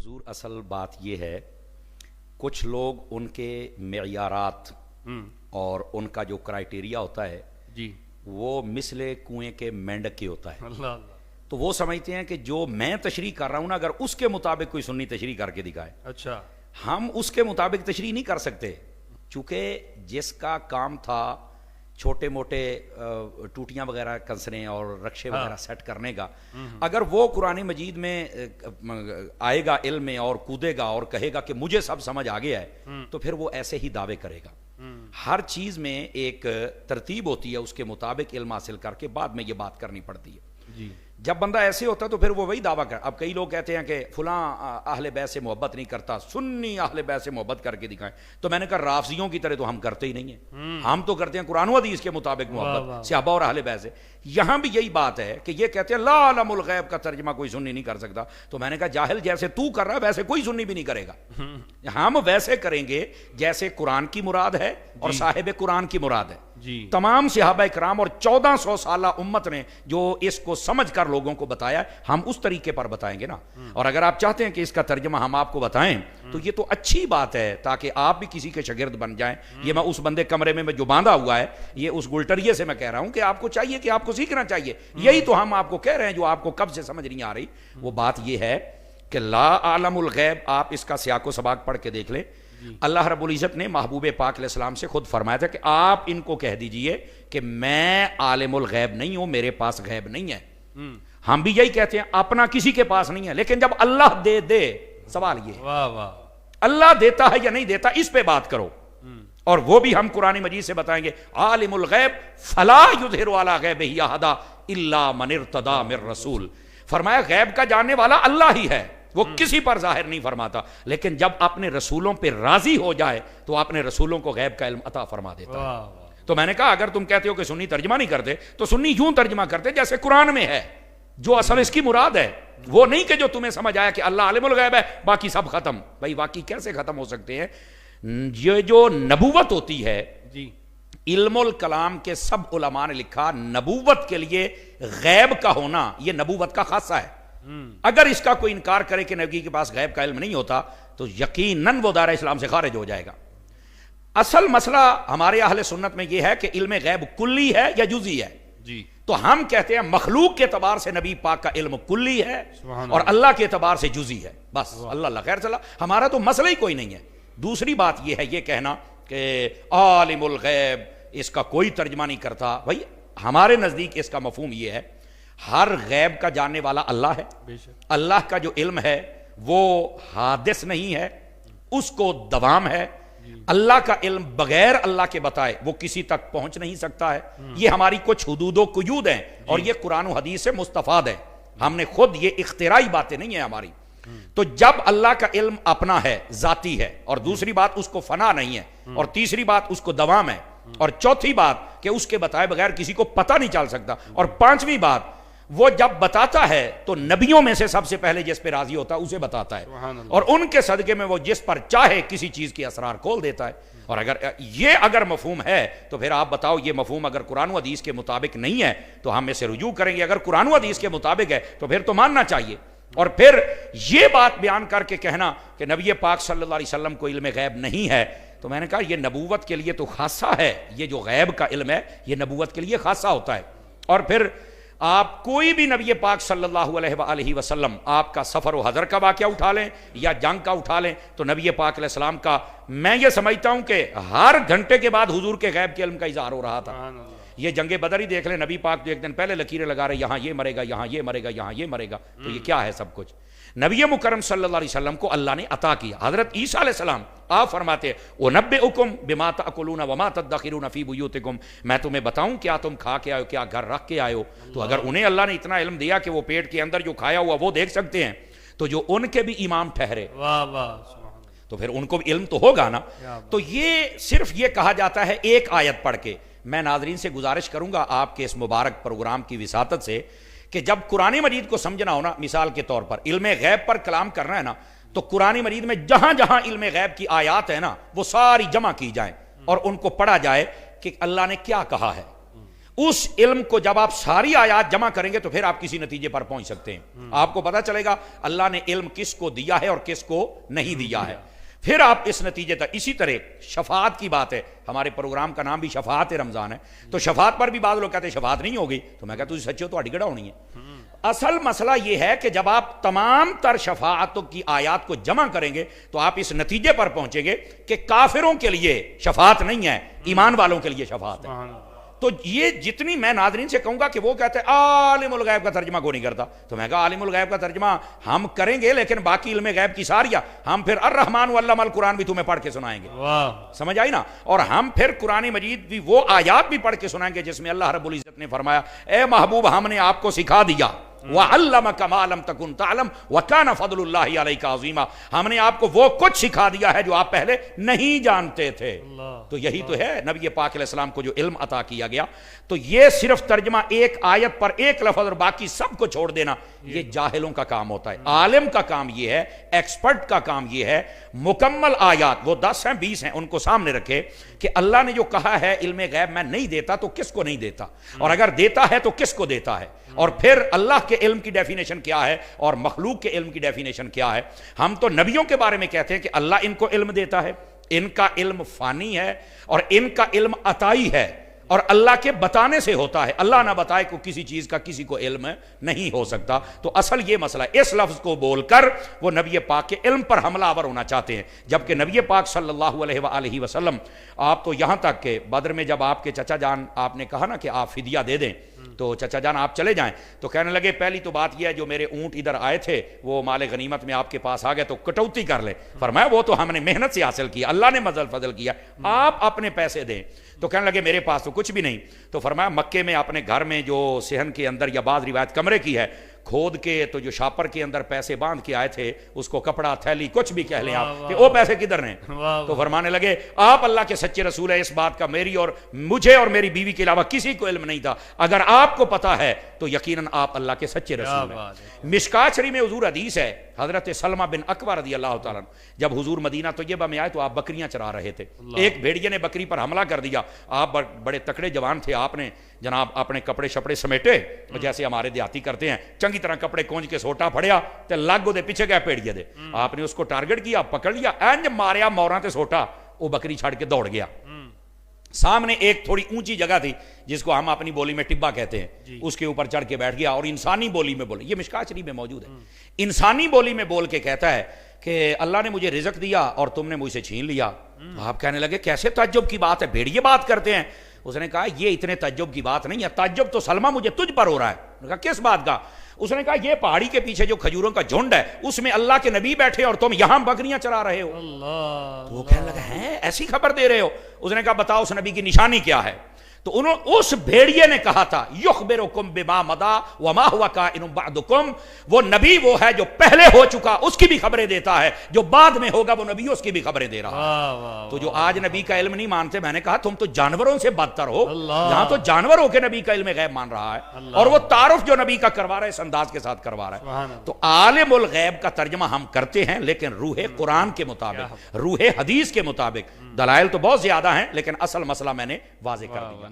حضور اصل بات یہ ہے، کچھ لوگ ان کے معیارات اور ان کا جو کرائٹیریا ہوتا ہے جی وہ مثل کنویں کے مینڈک کے ہوتا ہے. اللہ اللہ. تو وہ سمجھتے ہیں کہ جو میں تشریح کر رہا ہوں نا، اگر اس کے مطابق کوئی سنی تشریح کر کے دکھائے، اچھا ہم اس کے مطابق تشریح نہیں کر سکتے، چونکہ جس کا کام تھا چھوٹے موٹے ٹوٹیاں وغیرہ کنسریں اور رکشے وغیرہ سیٹ کرنے کا، اگر وہ قرآن مجید میں آئے گا علم میں اور کودے گا اور کہے گا کہ مجھے سب سمجھ آ گیا ہے، تو پھر وہ ایسے ہی دعوے کرے گا. ہر چیز میں ایک ترتیب ہوتی ہے، اس کے مطابق علم حاصل کر کے بعد میں یہ بات کرنی پڑتی ہے. جی جب بندہ ایسے ہوتا ہے تو پھر وہ وہی دعویٰ کر. اب کئی لوگ کہتے ہیں کہ فلاں اہل بیت سے محبت نہیں کرتا، سنی اہل بیت سے محبت کر کے دکھائیں. تو میں نے کہا رافضیوں کی طرح تو ہم کرتے ہی نہیں ہیں، ہم تو کرتے ہیں قرآن و حدیث کے مطابق محبت صحابہ اور اہل بیت سے. یہاں بھی یہی بات ہے کہ یہ کہتے ہیں لا علم الغیب کا ترجمہ کوئی سنی نہیں کر سکتا. تو میں نے کہا جاہل جیسے تو کر رہا ہے ویسے کوئی سنی بھی نہیں کرے گا. ہم ویسے کریں گے جیسے قرآن کی مراد ہے اور صاحب قرآن کی مراد ہے. جی تمام صحابہ کرام اور 1400 سالہ امت نے جو اس کو سمجھ کر لوگوں کو بتایا، ہم اس طریقے پر بتائیں گے نا. اور اگر آپ چاہتے ہیں کہ اس کا ترجمہ ہم آپ کو بتائیں تو یہ تو اچھی بات ہے، تاکہ آپ بھی کسی کے شاگرد بن جائیں. یہ میں اس بندے کمرے میں جو باندھا ہوا ہے، یہ اس گلٹریے سے میں کہہ رہا ہوں کہ آپ کو چاہیے کہ آپ کو سیکھنا چاہیے. یہی تو ہم آپ کو کہہ رہے ہیں جو آپ کو کب سے سمجھ نہیں آ رہی. وہ بات یہ ہے کہ لا عالم الغیب، آپ اس کا سیاق و سباق پڑھ کے دیکھ لیں. اللہ رب العزت نے محبوب پاک علیہ السلام سے خود فرمایا تھا کہ آپ ان کو کہہ دیجئے کہ میں عالم الغیب نہیں ہوں، میرے پاس غیب نہیں ہے. ہم بھی یہی کہتے ہیں اپنا کسی کے پاس نہیں ہے، لیکن جب اللہ دے سوال یہ واہ واہ. اللہ دیتا ہے یا نہیں دیتا اس پہ بات کرو. اور وہ بھی ہم قرآن مجید سے بتائیں گے عالم الغیب فلا یظہر علی غیبہ احدا الا من ارتضی من رسول. فرمایا غیب کا جاننے والا اللہ ہی ہے، وہ کسی پر ظاہر نہیں فرماتا، لیکن جب اپنے رسولوں پہ راضی ہو جائے تو اپنے رسولوں کو غیب کا علم عطا فرما دیتا ہے. تو میں نے کہا اگر تم کہتے ہو کہ سنی ترجمہ نہیں کرتے تو سنی یوں ترجمہ کرتے جیسے قرآن میں ہے، جو اصل اس کی مراد ہے. وہ نہیں کہ جو تمہیں سمجھ آیا کہ اللہ عالم الغیب ہے باقی سب ختم. بھائی باقی کیسے ختم ہو سکتے ہیں؟ یہ جو نبوت ہوتی ہے، جی علم الکلام کے سب علماء نے لکھا نبوت کے لیے غیب کا ہونا یہ نبوت کا خاصہ ہے. اگر اس کا کوئی انکار کرے کہ نبی کے پاس غیب کا علم نہیں ہوتا تو یقیناً وہ دائرہ اسلام سے خارج ہو جائے گا. اصل مسئلہ ہمارے اہل سنت میں یہ ہے کہ علم غیب کلی ہے یا جزئی ہے. جی تو ہم کہتے ہیں مخلوق کے اعتبار سے نبی پاک کا علم کلی ہے اور اللہ کے اعتبار سے جزئی ہے. بس اللہ خیر چلا، ہمارا تو مسئلہ ہی کوئی نہیں ہے. دوسری بات یہ ہے یہ کہنا کہ عالم الغیب اس کا کوئی ترجمہ نہیں کرتا. بھائی ہمارے نزدیک اس کا مفہوم یہ ہے ہر غیب کا جاننے والا اللہ ہے. اللہ کا جو علم ہے وہ حادث نہیں ہے، اس کو دوام ہے. اللہ کا علم بغیر اللہ کے بتائے وہ کسی تک پہنچ نہیں سکتا ہے. یہ ہماری کچھ حدود و قیود ہیں اور یہ قرآن و حدیث سے مستفاد ہے. ہم نے خود یہ اختراعی باتیں نہیں ہیں ہماری. تو جب اللہ کا علم اپنا ہے، ذاتی ہے، اور دوسری بات اس کو فنا نہیں ہے، اور تیسری بات اس کو دوام ہے، اور چوتھی بات کہ اس کے بتائے بغیر کسی کو پتہ نہیں چل سکتا، اور پانچویں بات وہ جب بتاتا ہے تو نبیوں میں سے سب سے پہلے جس پہ راضی ہوتا ہے اسے بتاتا ہے، اور ان کے صدقے میں وہ جس پر چاہے کسی چیز کی اسرار کھول دیتا ہے. اور اگر مفہوم ہے تو پھر آپ بتاؤ یہ مفہوم اگر قرآن و حدیث کے مطابق نہیں ہے تو ہم اسے رجوع کریں گے. اگر قرآن و حدیث کے مطابق ہے تو پھر تو ماننا چاہیے. اور پھر یہ بات بیان کر کے کہنا کہ نبی پاک صلی اللہ علیہ وسلم کو علم غیب نہیں ہے، تو میں نے کہا یہ نبوت کے لیے تو خاصہ ہے. یہ جو غیب کا علم ہے یہ نبوت کے لیے خاصہ ہوتا ہے. اور پھر آپ کوئی بھی نبی پاک صلی اللہ علیہ وآلہ وسلم آپ کا سفر و حضر کا واقعہ اٹھا لیں یا جنگ کا اٹھا لیں تو نبی پاک علیہ السلام کا میں یہ سمجھتا ہوں کہ ہر گھنٹے کے بعد حضور کے غیب کے علم کا اظہار ہو رہا تھا. یہ جنگ بدر ہی دیکھ لیں، نبی پاک تو ایک دن پہلے لکیریں لگا رہے یہاں یہ مرے گا، یہاں یہ مرے گا، یہاں یہ مرے گا. تو یہ کیا ہے سب کچھ نبی مکرم صلی اللہ علیہ وسلم کو اللہ نے عطا کیا. حضرت عیسیٰ علیہ السلام آپ فرماتے ہیں وَنَبِّئُكُمْ بِمَا تَأْكُلُونَ وَمَا تَدَّخِرُونَ فِي بُيُوتِكُمْ، میں تمہیں بتاؤں کیا تم کھا کے آئے ہو، کیا گھر رکھ کے آئے ہو. تو اگر انہیں اللہ نے اتنا علم دیا کہ وہ پیٹ کے اندر جو کھایا ہوا وہ دیکھ سکتے ہیں تو جو ان کے بھی امام ٹھہرے تو پھر ان کو بھی علم تو ہوگا نا. تو یہ صرف یہ کہا جاتا ہے ایک آیت پڑھ کے. میں ناظرین سے گزارش کروں گا آپ کے اس مبارک پروگرام کی وساطت سے کہ جب قرآن مجید کو سمجھنا ہونا، مثال کے طور پر علم غیب پر کلام کرنا ہے نا، تو قرآن مجید میں جہاں جہاں علم غیب کی آیات ہیں نا وہ ساری جمع کی جائیں اور ان کو پڑھا جائے کہ اللہ نے کیا کہا ہے. اس علم کو جب آپ ساری آیات جمع کریں گے تو پھر آپ کسی نتیجے پر پہنچ سکتے ہیں. آپ کو پتا چلے گا اللہ نے علم کس کو دیا ہے اور کس کو نہیں دیا ہے, پھر آپ اس نتیجے تک. اسی طرح شفاعت کی بات ہے, ہمارے پروگرام کا نام بھی شفاعت رمضان ہے, تو شفاعت پر بھی بعض لوگ کہتے ہیں شفاعت نہیں ہوگی, تو میں کہتا ہوں سچے ہو تو اڑی گڑا ہونی ہے. اصل مسئلہ یہ ہے کہ جب آپ تمام تر شفاعتوں کی آیات کو جمع کریں گے تو آپ اس نتیجے پر پہنچیں گے کہ کافروں کے لیے شفاعت نہیں ہے, ایمان والوں کے لیے شفاعت ہے. تو یہ جتنی میں ناظرین سے کہوں گا کہ وہ کہتے ہیں عالم الغیب کا ترجمہ کو نہیں کرتا, تو میں کہا عالم الغیب کا ترجمہ ہم کریں گے, لیکن باقی علم غیب کی ساریاں ہم پھر الرحمن علم القرآن بھی تمہیں پڑھ کے سنائیں گے. سمجھ آئی نا؟ اور ہم پھر قرآن مجید بھی وہ آیات بھی پڑھ کے سنائیں گے جس میں اللہ رب العزت نے فرمایا اے محبوب ہم نے آپ کو سکھا دیا, وَعَلَّمَكَ مَا لَمْ تَكُنْ تَعْلَمْ وَكَانَ فَضْلُ اللَّهِ عَلَيْكَ عَظِيمًا, ہم نے آپ کو وہ کچھ سکھا دیا ہے جو آپ پہلے نہیں جانتے تھے. تو یہی تو ہے نبی پاک علیہ السلام کو جو علم عطا کیا گیا. تو یہ صرف ترجمہ ایک آیت پر ایک لفظ اور باقی سب کو چھوڑ دینا یہ جاہلوں کا کام ہوتا ہے. عالم کا کام یہ ہے, ایکسپرٹ کا کام یہ ہے مکمل آیات, وہ 10 ہیں 20 ہیں, ان کو سامنے رکھے کہ اللہ نے جو کہا ہے علم غیب میں نہیں دیتا تو کس کو نہیں دیتا, اور اگر دیتا ہے تو کس کو دیتا ہے, اور پھر اللہ کے علم کی ڈیفینیشن کیا ہے اور مخلوق کے علم کی ڈیفینیشن کیا ہے. ہم تو نبیوں کے بارے میں کہتے ہیں کہ اللہ ان کو علم دیتا ہے, ان کا علم فانی ہے اور ان کا علم عطائی ہے, اور اللہ کے بتانے سے ہوتا ہے, اللہ نہ بتائے کو کسی چیز کا کسی کو علم نہیں ہو سکتا. تو اصل یہ مسئلہ, اس لفظ کو بول کر وہ نبی پاک کے علم پر حملہ آور ہونا چاہتے ہیں, جبکہ نبی پاک صلی اللہ علیہ وآلہ وسلم آپ تو یہاں تک کہ بدر میں جب آپ کے چچا جان آپ نے کہا نا کہ آپ فدیہ دے دیں, تو چچا جان آپ چلے جائیں, تو کہنے لگے پہلی تو بات یہ ہے جو میرے اونٹ ادھر آئے تھے وہ مال غنیمت میں آپ کے پاس آ گئے تو کٹوتی کر لے. فرمایا وہ تو ہم نے محنت سے حاصل کیا, اللہ نے مزل فضل کیا, آپ اپنے پیسے دیں. تو کہنے لگے میرے پاس تو کچھ بھی نہیں. تو فرمایا مکے میں اپنے گھر میں جو صحن کے اندر یا بعض روایت کمرے کی ہے کھود کے, تو جو شاپر کے اندر پیسے باندھ کے آئے تھے اس کو کپڑا تھیلی کچھ بھی کہہ لیں آپ کہ وہ پیسے کدھر ہیں. تو فرمانے لگے آپ اللہ کے سچے رسول ہیں, اس بات کا میری اور مجھے اور میری بیوی کے علاوہ کسی کو علم نہیں تھا, اگر آپ کو پتا ہے تو یقیناً آپ اللہ کے سچے رسول ہیں. مشکات شریف میں حضور حدیث ہے, حضرت سلمہ بن اکوع رضی اللہ تعالیٰ جب حضور مدینہ طیبہ میں آئے تو آپ بکریاں چرا رہے تھے, ایک بھیڑیے نے بکری پر حملہ کر دیا, آپ بڑے تکڑے جوان تھے, آپ نے جناب اپنے کپڑے شپڑے سمیٹے جیسے ہمارے دیہاتی کرتے ہیں, چنگی طرح کپڑے کونج کے سوٹا پھڑیا تے لگ دے پیچھے گئے پیڑیے دے, آپ نے اس کو ٹارگٹ کیا, پکڑ لیا, اینج ماریا موراں تے سوٹا, وہ بکری چھڑ کے دوڑ گیا. سامنے ایک تھوڑی اونچی جگہ تھی جس کو ہم اپنی بولی میں ٹبا کہتے ہیں, اس کے اوپر چڑھ کے بیٹھ گیا اور انسانی بولی میں بولے, یہ مشکات شریف میں موجود ہے, انسانی بولی میں بول کے کہتا ہے کہ اللہ نے مجھے رزق دیا اور تم نے مجھ سے چھین لیا. آپ کہنے لگے کیسے تعجب کی بات ہے, بھیڑیے بات کرتے ہیں. اس نے کہا یہ اتنے تعجب کی بات نہیں ہے, تعجب تو سلمہ مجھے تجھ پر ہو رہا ہے. نے کہا کس بات کا؟ اس نے کہا یہ پہاڑی کے پیچھے جو کھجوروں کا جھنڈ ہے اس میں اللہ کے نبی بیٹھے اور تم یہاں بکریاں چرا رہے ہو. تو وہ کہنے لگا ہیں ایسی خبر دے رہے ہو؟ اس نے کہا بتاؤ اس نبی کی نشانی کیا ہے. تو اس بھیڑیے نے کہا تھا یخبرکم بما مضی وما هو کائن بعدکم, وہ نبی وہ ہے جو پہلے ہو چکا اس کی بھی خبریں دیتا ہے, جو بعد میں ہوگا وہ نبی اس کی بھی خبریں دے رہا ہے. تو جو آج نبی کا علم نہیں مانتے, میں نے کہا تم تو جانوروں سے بدتر ہو, یہاں تو جانور ہو کے نبی کا علم غیب مان رہا ہے, اور وہ تعارف جو نبی کا کروا رہا ہے اس انداز کے ساتھ کروا رہا ہے. تو عالم الغیب کا ترجمہ ہم کرتے ہیں لیکن روح قرآن کے مطابق, روح حدیث کے مطابق. دلائل تو بہت زیادہ ہیں لیکن اصل مسئلہ میں نے واضح کر دیا.